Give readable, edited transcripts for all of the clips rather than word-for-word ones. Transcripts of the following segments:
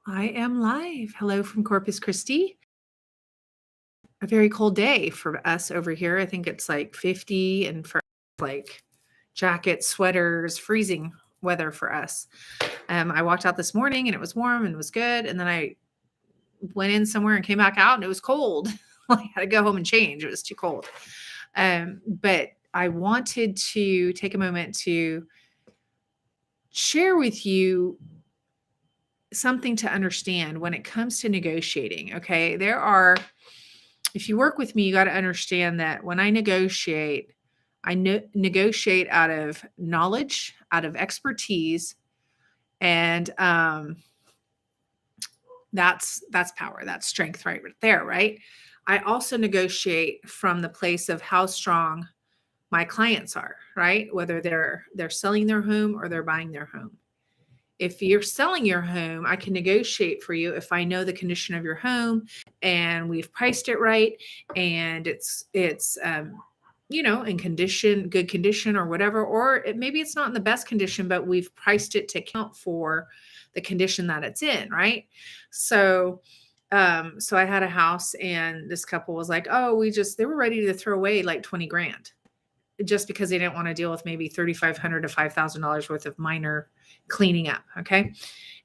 I am live. Hello from Corpus Christi. A very cold day for us over here. I think it's like 50 and for like jackets, sweaters, freezing weather for us. I walked out this morning and it was warm and was good. And then I went in somewhere and came back out and it was cold. I had to go home and change. It was too cold. But I wanted to take a moment to share with you something to understand when it comes to negotiating. Okay. If you work with me, you got to understand that when I negotiate, negotiate out of knowledge, out of expertise, and that's power, that's strength, right there, right? I also negotiate from the place of how strong my clients are, right? Whether they're selling their home or they're buying their home. If you're selling your home, I can negotiate for you if I know the condition of your home and we've priced it right and it's in good condition or whatever, or maybe it's not in the best condition, but we've priced it to account for the condition that it's in, right? So so I had a house and this couple was like, oh, they were ready to throw away like 20 grand just because they didn't want to deal with maybe $3,500 to $5,000 worth of minor cleaning up. Okay.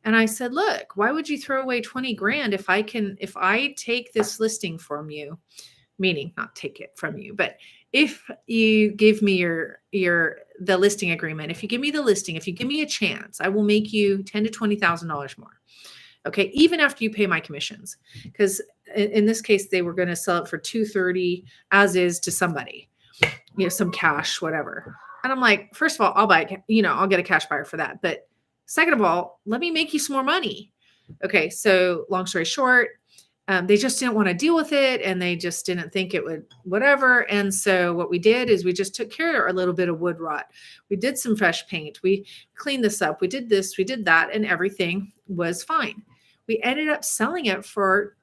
And I said, look, why would you throw away 20 grand if I take this listing from you, meaning not take it from you, but if you give me the listing agreement, if you give me the listing, if you give me a chance, I will make you $10,000 to $20,000 more. Okay. Even after you pay my commissions, because in this case, they were going to sell it for 230 as is to somebody, some cash, whatever. And I'm like, first of all, I'll get a cash buyer for that. But second of all, let me make you some more money. Okay. So long story short, they just didn't want to deal with it and they just didn't think it would whatever. And so what we did is we just took care of a little bit of wood rot. We did some fresh paint. We cleaned this up. We did this, we did that, and everything was fine. We ended up selling it for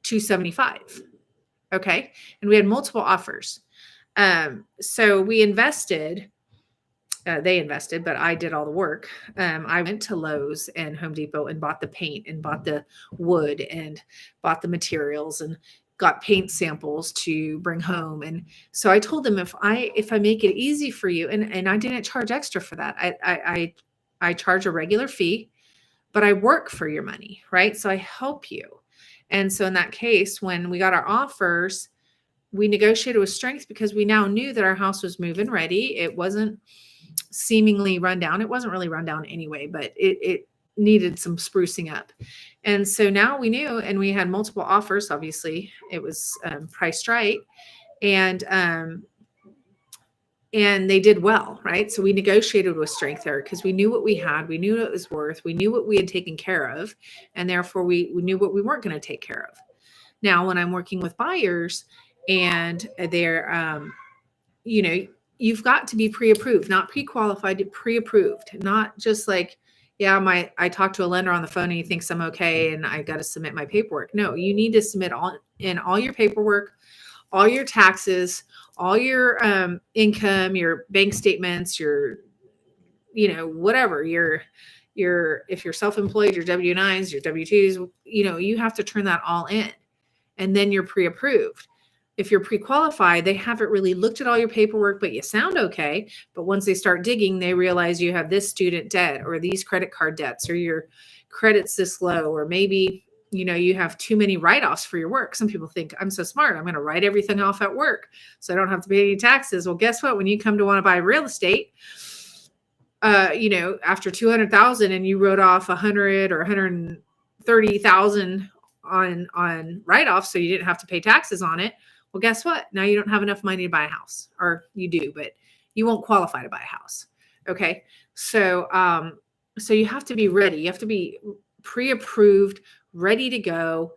$275. Okay. And we had multiple offers. So we they invested, but I did all the work. I went to Lowe's and Home Depot and bought the paint and bought the wood and bought the materials and got paint samples to bring home. And so I told them if I make it easy for you, and I didn't charge extra for that. I charge a regular fee, but I work for your money, right? So I help you. And so in that case, when we got our offers, we negotiated with strength because we now knew that our house was move-in ready. It wasn't seemingly run down. It wasn't really run down anyway, but it needed some sprucing up. And so now we knew, and we had multiple offers. Obviously, it was priced right, and they did well, right? So we negotiated with strength there because we knew what we had, we knew what it was worth, we knew what we had taken care of, and therefore we knew what we weren't going to take care of. Now, when I'm working with buyers and they're, you've got to be pre-approved, not pre-qualified, pre-approved, not just like, yeah, I talked to a lender on the phone and he thinks I'm okay and I got to submit my paperwork. No, you need to submit all your paperwork, all your taxes, all your income, your bank statements, your, whatever, if you're self-employed, your W-9s, your W-2s, you have to turn that all in and then you're pre-approved. If you're pre-qualified, they haven't really looked at all your paperwork, but you sound okay. But once they start digging, they realize you have this student debt or these credit card debts or your credit's this low, or maybe, you have too many write-offs for your work. Some people think I'm so smart, I'm going to write everything off at work so I don't have to pay any taxes. Well, guess what? When you come to want to buy real estate, after 200,000 and you wrote off 100 or 130,000 on write-offs, so you didn't have to pay taxes on it. Well, guess what? Now you don't have enough money to buy a house, or you do, but you won't qualify to buy a house. Okay. So, so you have to be ready. You have to be pre-approved, ready to go.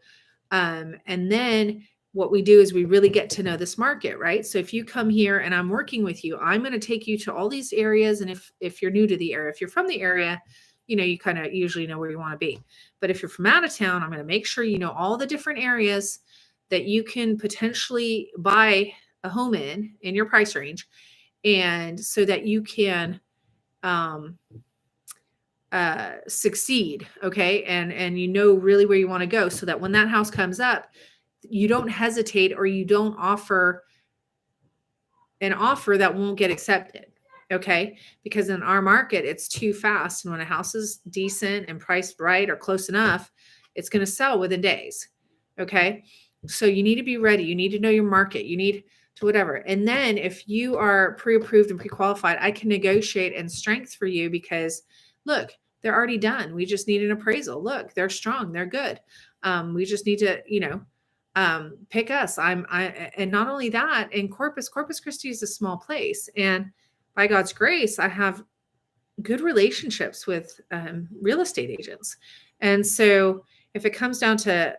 And then what we do is we really get to know this market, right? So if you come here and I'm working with you, I'm going to take you to all these areas. And if you're new to the area, if you're from the area, you kind of usually know where you want to be. But if you're from out of town, I'm going to make sure you know all the different areas that you can potentially buy a home in your price range. And so that you can succeed. Okay. And you know really where you want to go, so that when that house comes up, you don't hesitate, or you don't offer an offer that won't get accepted. Okay. Because in our market, it's too fast. And when a house is decent and priced right or close enough, it's going to sell within days. Okay. So you need to be ready. You need to know your market. You need to whatever. And then if you are pre-approved and pre-qualified, I can negotiate and strength for you, because look, they're already done. We just need an appraisal. Look, they're strong. They're good. We just need to, pick us. And not only that, in Corpus Christi is a small place, and by God's grace, I have good relationships with real estate agents. And so if it comes down to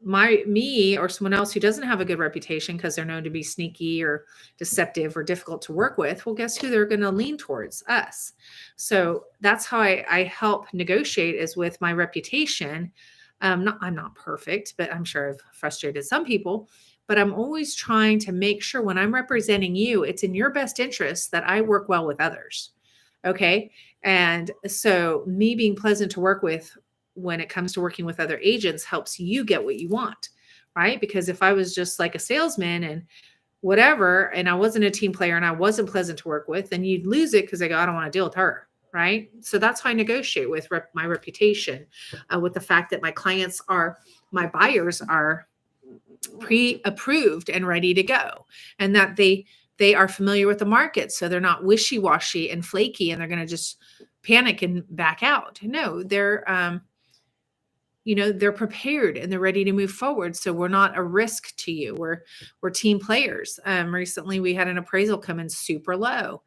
me or someone else who doesn't have a good reputation because they're known to be sneaky or deceptive or difficult to work with, well, guess who they're going to lean towards? Us. So that's how I help negotiate, is with my reputation. I'm not perfect, but I'm sure I've frustrated some people, but I'm always trying to make sure when I'm representing you, it's in your best interest that I work well with others. Okay. And so me being pleasant to work with when it comes to working with other agents helps you get what you want, right? Because if I was just like a salesman and whatever, and I wasn't a team player and I wasn't pleasant to work with, then you'd lose it because I go, I don't want to deal with her, right? So that's how I negotiate with my reputation, with the fact that my buyers are pre-approved and ready to go, and that they are familiar with the market, so they're not wishy-washy and flaky and they're going to just panic and back out. No, they're prepared and they're ready to move forward. So we're not a risk to you. We're team players. Recently we had an appraisal come in super low.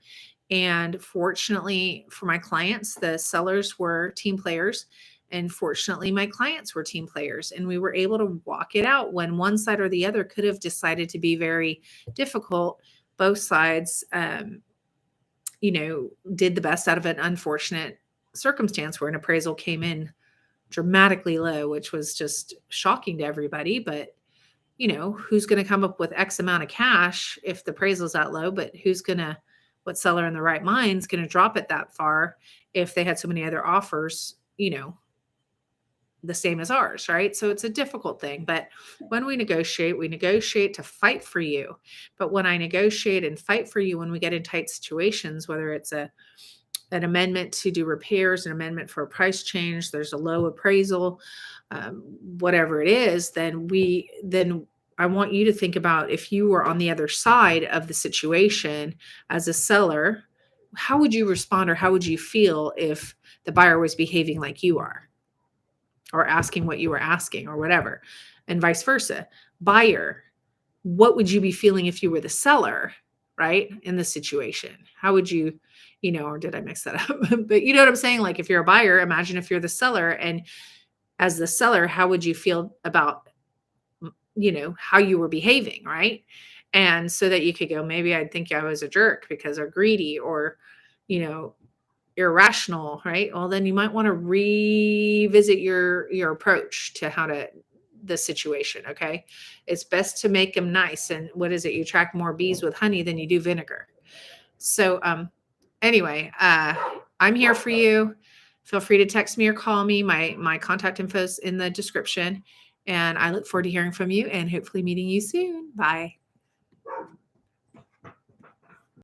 And fortunately for my clients, the sellers were team players. And fortunately, my clients were team players. And we were able to walk it out when one side or the other could have decided to be very difficult. Both sides, did the best out of an unfortunate circumstance where an appraisal came in dramatically low, which was just shocking to everybody. But, who's going to come up with X amount of cash if the appraisal's that low? But what seller in the right mind is going to drop it that far if they had so many other offers, the same as ours, right? So it's a difficult thing. But when we negotiate to fight for you. But when I negotiate and fight for you, when we get in tight situations, whether it's an amendment to do repairs, an amendment for a price change, there's a low appraisal, whatever it is, then I want you to think about, if you were on the other side of the situation as a seller, how would you respond, or how would you feel if the buyer was behaving like you are, or asking what you were asking, or whatever, and vice versa? Buyer, what would you be feeling if you were the seller, right, in the situation? How would you, or did I mix that up? But you know what I'm saying? Like, if you're a buyer, imagine if you're the seller, and as the seller, how would you feel about, how you were behaving, right? And so that you could go, maybe I'd think I was a jerk because they're greedy, or, irrational, right? Well, then you might want to revisit your approach to the situation. Okay. It's best to make them nice. And what is it? You attract more bees with honey than you do vinegar. So, anyway, I'm here for you. Feel free to text me or call me. My contact info is in the description, and I look forward to hearing from you and hopefully meeting you soon. Bye.